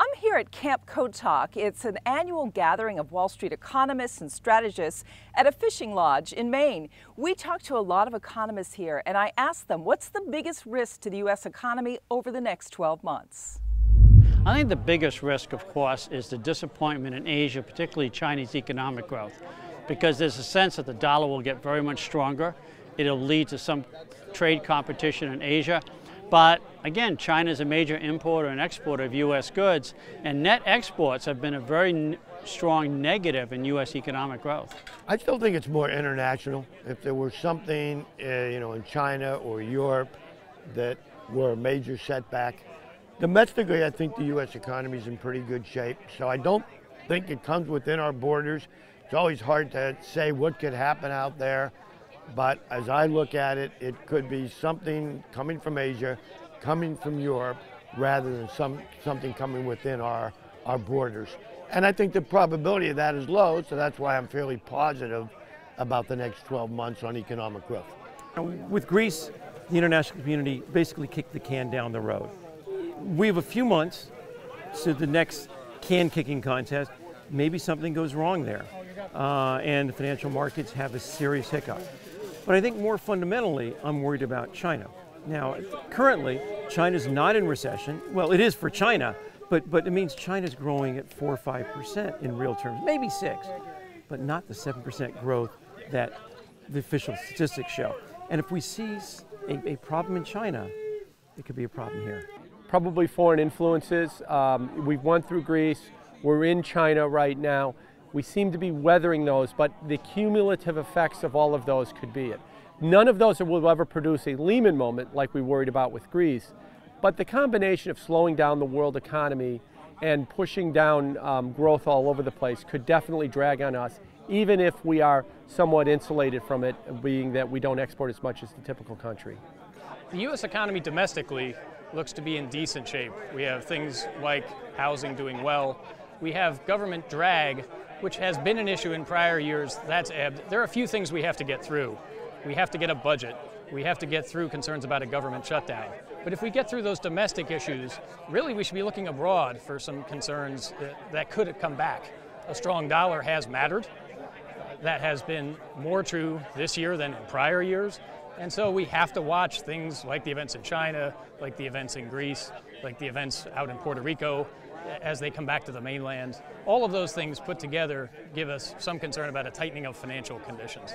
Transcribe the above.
I'm here at Camp Kotok. It's an annual gathering of Wall Street economists and strategists at a fishing lodge in Maine. We talked to a lot of economists here, and I asked them, what's the biggest risk to the U.S. economy over the next 12 months? I think the biggest risk, of course, is the disappointment in Asia, particularly Chinese economic growth, because there's a sense that the dollar will get very much stronger. It'll lead to some trade competition in Asia. But again, China is a major importer and exporter of U.S. goods, and net exports have been a very strong negative in U.S. economic growth. I still think it's more international. If there were something, in China or Europe that were a major setback, domestically, I think the U.S. economy is in pretty good shape. So I don't think it comes within our borders. It's always hard to say what could happen out there. But as I look at it, it could be something coming from Asia, coming from Europe, rather than something coming within our borders. And I think the probability of that is low, so that's why I'm fairly positive about the next 12 months on economic growth. With Greece, the international community basically kicked the can down the road. We have a few months to the next can-kicking contest. Maybe something goes wrong there, and the financial markets have a serious hiccup. But I think more fundamentally, I'm worried about China. Now, currently, China's not in recession. Well, it is for China, but it means China's growing at 4 or 5% in real terms, maybe 6, but not the 7% growth that the official statistics show. And if we see a problem in China, it could be a problem here. Probably foreign influences. We've went through Greece. We're in China right now. We seem to be weathering those, but the cumulative effects of all of those could be it. None of those will ever produce a Lehman moment like we worried about with Greece, but the combination of slowing down the world economy and pushing down growth all over the place could definitely drag on us, even if we are somewhat insulated from it, being that we don't export as much as the typical country. The U.S. economy domestically looks to be in decent shape. We have things like housing doing well. We have government drag, which has been an issue in prior years. That's ebbed. There are a few things we have to get through. We have to get a budget. We have to get through concerns about a government shutdown. But if we get through those domestic issues, really we should be looking abroad for some concerns that could come back. A strong dollar has mattered. That has been more true this year than in prior years. And so we have to watch things like the events in China, like the events in Greece, like the events out in Puerto Rico as they come back to the mainland. All of those things put together give us some concern about a tightening of financial conditions.